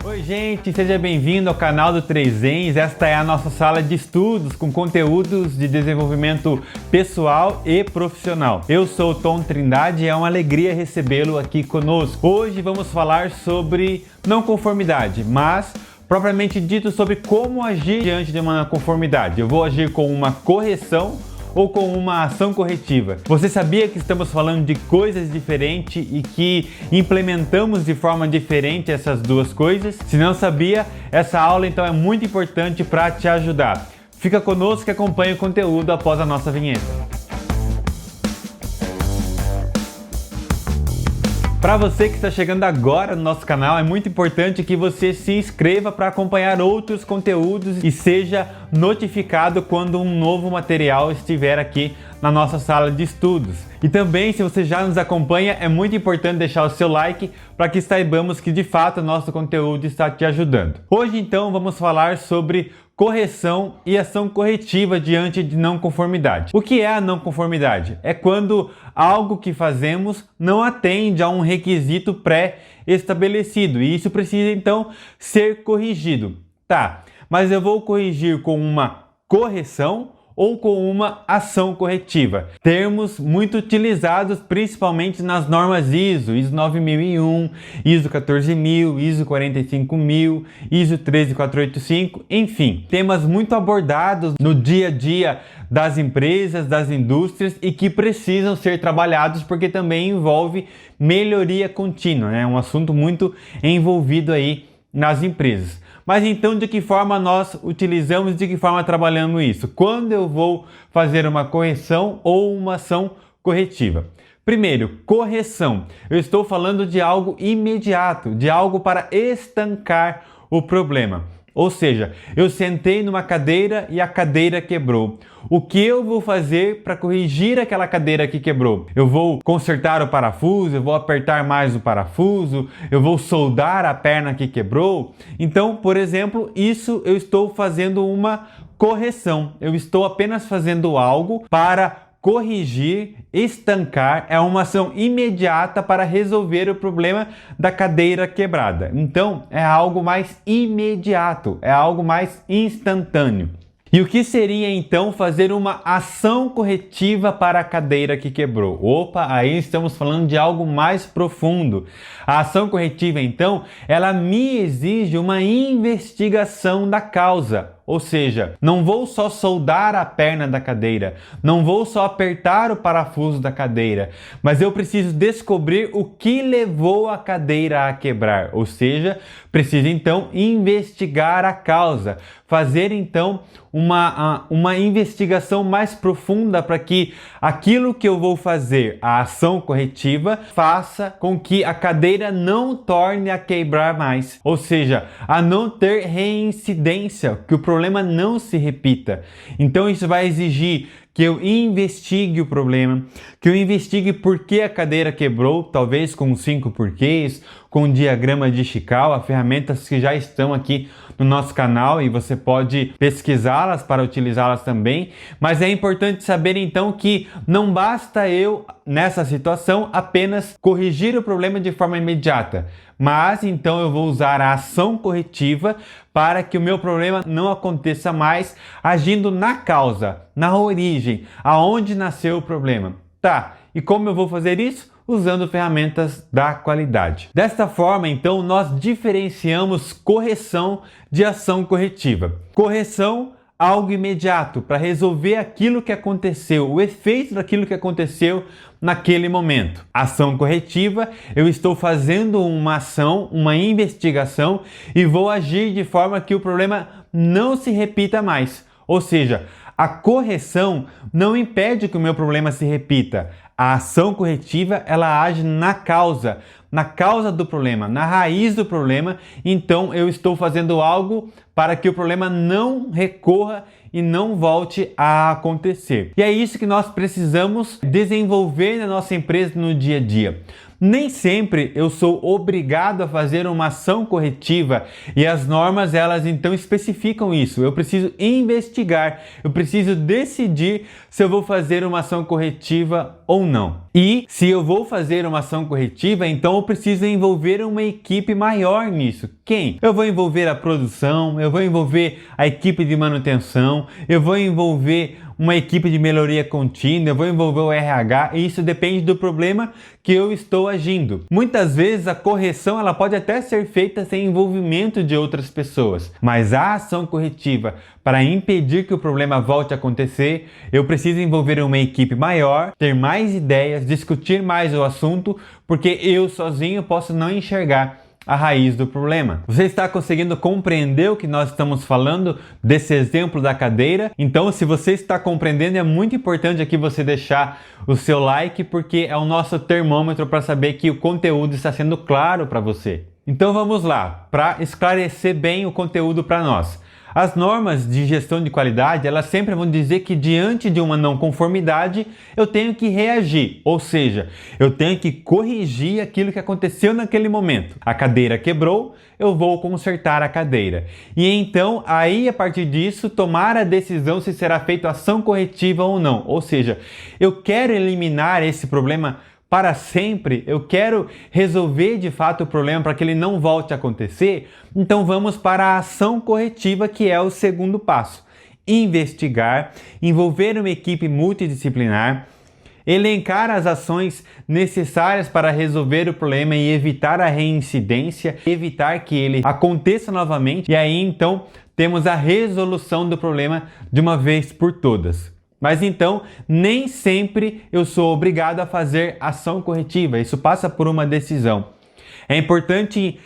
Oi gente, seja bem-vindo ao canal do 3ens. Esta é a nossa sala de estudos com conteúdos de desenvolvimento pessoal e profissional. Eu sou o Tom Trindade e é uma alegria recebê-lo aqui conosco. Hoje vamos falar sobre não conformidade, mas propriamente dito sobre como agir diante de uma não conformidade. Eu vou agir com uma correção ou com uma ação corretiva. Você sabia que estamos falando de coisas diferentes e que implementamos de forma diferente essas duas coisas? Se não sabia, essa aula então é muito importante para te ajudar. Fica conosco e acompanhe o conteúdo após a nossa vinheta. Para você que está chegando agora no nosso canal, é muito importante que você se inscreva para acompanhar outros conteúdos e seja notificado quando um novo material estiver aqui na nossa sala de estudos. E também, se você já nos acompanha, é muito importante deixar o seu like para que saibamos que de fato o nosso conteúdo está te ajudando. Hoje então vamos falar sobre correção e ação corretiva diante de não conformidade. O que é a não conformidade? É quando algo que fazemos não atende a um requisito pré-estabelecido e isso precisa então ser corrigido. Tá, mas eu vou corrigir com uma correção ou com uma ação corretiva. Termos muito utilizados principalmente nas normas ISO 9001, ISO 14000, ISO 45000, ISO 13485, enfim, temas muito abordados no dia a dia das empresas, das indústrias e que precisam ser trabalhados porque também envolve melhoria contínua, né? Um assunto muito envolvido aí nas empresas. Mas então de que forma nós utilizamos, de que forma trabalhamos isso? Quando eu vou fazer uma correção ou uma ação corretiva? Primeiro, correção. Eu estou falando de algo imediato, de algo para estancar o problema. Ou seja, eu sentei numa cadeira e a cadeira quebrou. O que eu vou fazer para corrigir aquela cadeira que quebrou? Eu vou consertar o parafuso, eu vou apertar mais o parafuso, eu vou soldar a perna que quebrou. Então, por exemplo, isso eu estou fazendo uma correção. Eu estou apenas fazendo algo para corrigir, estancar, é uma ação imediata para resolver o problema da cadeira quebrada. Então, é algo mais imediato, é algo mais instantâneo. E o que seria então fazer uma ação corretiva para a cadeira que quebrou? Opa, aí estamos falando de algo mais profundo. A ação corretiva então, ela me exige uma investigação da causa. Ou seja, não vou só soldar a perna da cadeira, não vou só apertar o parafuso da cadeira, mas eu preciso descobrir o que levou a cadeira a quebrar. Ou seja, preciso então investigar a causa, fazer então uma investigação mais profunda para que aquilo que eu vou fazer, a ação corretiva, faça com que a cadeira não torne a quebrar mais. Ou seja, a não ter reincidência, que o problema não se repita. Então isso vai exigir que eu investigue o problema, que eu investigue por que a cadeira quebrou, talvez com 5 porquês, com um diagrama de Ishikawa, ferramentas que já estão aqui no nosso canal e você pode pesquisá-las para utilizá-las também. Mas é importante saber então que não basta eu, nessa situação, apenas corrigir o problema de forma imediata, mas então eu vou usar a ação corretiva para que o meu problema não aconteça mais, agindo na causa, na origem, aonde nasceu o problema. Tá, e como eu vou fazer isso? Usando ferramentas da qualidade. Desta forma, então, nós diferenciamos correção de ação corretiva. Correção, algo imediato, para resolver aquilo que aconteceu, o efeito daquilo que aconteceu naquele momento. Ação corretiva, eu estou fazendo uma ação, uma investigação e vou agir de forma que o problema não se repita mais. Ou seja, a correção não impede que o meu problema se repita. A ação corretiva, ela age na causa do problema, na raiz do problema. Então eu estou fazendo algo para que o problema não recorra e não volte a acontecer. E é isso que nós precisamos desenvolver na nossa empresa no dia a dia. Nem sempre eu sou obrigado a fazer uma ação corretiva e as normas elas então especificam isso. Eu preciso investigar, eu preciso decidir se eu vou fazer uma ação corretiva ou não. E se eu vou fazer uma ação corretiva, então eu preciso envolver uma equipe maior nisso. Quem? Eu vou envolver a produção, eu vou envolver a equipe de manutenção, eu vou envolver uma equipe de melhoria contínua, eu vou envolver o RH, e isso depende do problema que eu estou agindo. Muitas vezes a correção ela pode até ser feita sem envolvimento de outras pessoas, mas a ação corretiva para impedir que o problema volte a acontecer, eu preciso envolver uma equipe maior, ter mais ideias, discutir mais o assunto, porque eu sozinho posso não enxergar a raiz do problema. Você está conseguindo compreender o que nós estamos falando desse exemplo da cadeira? Então, se você está compreendendo, é muito importante aqui você deixar o seu like, porque é o nosso termômetro para saber que o conteúdo está sendo claro para você. Então vamos lá, para esclarecer bem o conteúdo para nós. As normas de gestão de qualidade, elas sempre vão dizer que diante de uma não conformidade, eu tenho que reagir, ou seja, eu tenho que corrigir aquilo que aconteceu naquele momento. A cadeira quebrou, eu vou consertar a cadeira. E então, aí a partir disso, tomar a decisão se será feita ação corretiva ou não. Ou seja, eu quero eliminar esse problema para sempre, eu quero resolver de fato o problema para que ele não volte a acontecer, então vamos para a ação corretiva, que é o segundo passo. Investigar, envolver uma equipe multidisciplinar, elencar as ações necessárias para resolver o problema e evitar a reincidência, evitar que ele aconteça novamente, e aí então temos a resolução do problema de uma vez por todas. Mas então, nem sempre eu sou obrigado a fazer ação corretiva, isso passa por uma decisão. É importante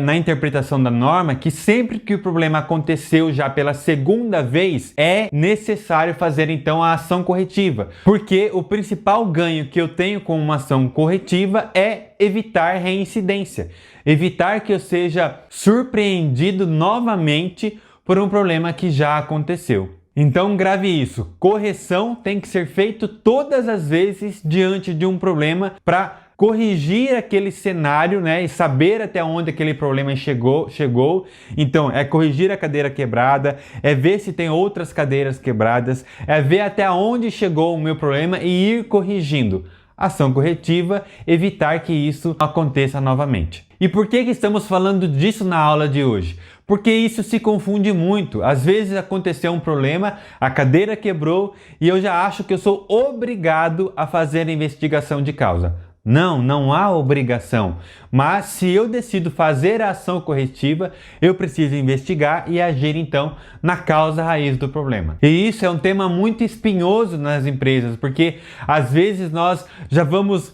na interpretação da norma que sempre que o problema aconteceu já pela segunda vez, é necessário fazer então a ação corretiva. Porque o principal ganho que eu tenho com uma ação corretiva é evitar reincidência, evitar que eu seja surpreendido novamente por um problema que já aconteceu. Então grave isso, correção tem que ser feito todas as vezes diante de um problema para corrigir aquele cenário, né, e saber até onde aquele problema chegou. Então é corrigir a cadeira quebrada, é ver se tem outras cadeiras quebradas, é ver até onde chegou o meu problema e ir corrigindo. Ação corretiva, evitar que isso aconteça novamente. E por que estamos falando disso na aula de hoje? Porque isso se confunde muito. Às vezes aconteceu um problema, a cadeira quebrou e eu já acho que eu sou obrigado a fazer a investigação de causa. Não, não há obrigação. Mas se eu decido fazer a ação corretiva, eu preciso investigar e agir então na causa raiz do problema. E isso é um tema muito espinhoso nas empresas, porque às vezes nós já vamos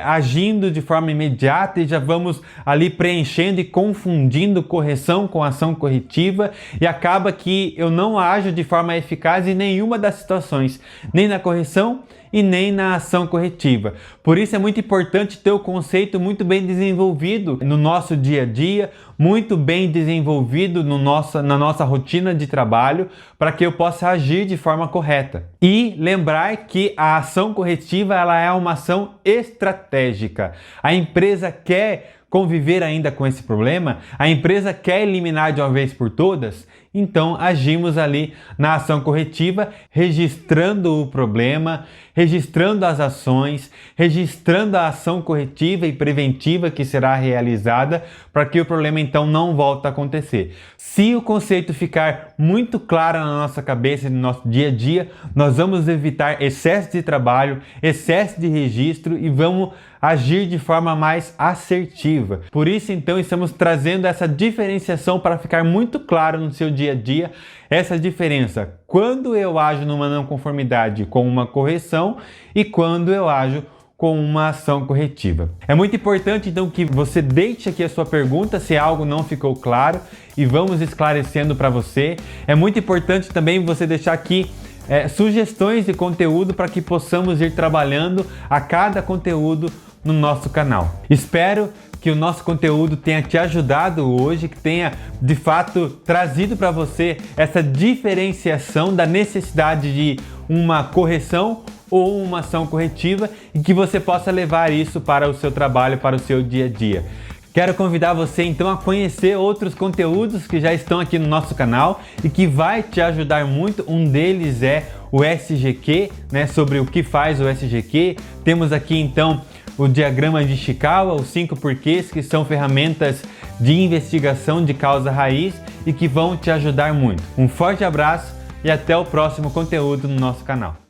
agindo de forma imediata e já vamos ali preenchendo e confundindo correção com ação corretiva, e acaba que eu não ajo de forma eficaz em nenhuma das situações, nem na correção e nem na ação corretiva. Por isso é muito importante ter o conceito muito bem desenvolvido no nosso dia a dia, muito bem desenvolvido na nossa rotina de trabalho, para que eu possa agir de forma correta. E lembrar que a ação corretiva ela é uma ação estratégica. A empresa quer conviver ainda com esse problema, a empresa quer eliminar de uma vez por todas, então agimos ali na ação corretiva, registrando o problema, registrando as ações, registrando a ação corretiva e preventiva que será realizada para que o problema então não volte a acontecer. Se o conceito ficar muito claro na nossa cabeça e no nosso dia a dia, nós vamos evitar excesso de trabalho, excesso de registro e vamos agir de forma mais assertiva. Por isso, então, estamos trazendo essa diferenciação para ficar muito claro no seu dia a dia, essa diferença quando eu ajo numa não conformidade com uma correção e quando eu ajo com uma ação corretiva. É muito importante, então, que você deixe aqui a sua pergunta se algo não ficou claro e vamos esclarecendo para você. É muito importante também você deixar aqui sugestões de conteúdo para que possamos ir trabalhando a cada conteúdo no nosso canal. Espero que o nosso conteúdo tenha te ajudado hoje, que tenha de fato trazido para você essa diferenciação da necessidade de uma correção ou uma ação corretiva e que você possa levar isso para o seu trabalho, para o seu dia a dia. Quero convidar você então a conhecer outros conteúdos que já estão aqui no nosso canal e que vai te ajudar muito. Um deles é o SGQ, né, sobre o que faz o SGQ. Temos aqui então o diagrama de Ishikawa, os 5 porquês, que são ferramentas de investigação de causa raiz e que vão te ajudar muito. Um forte abraço e até o próximo conteúdo no nosso canal.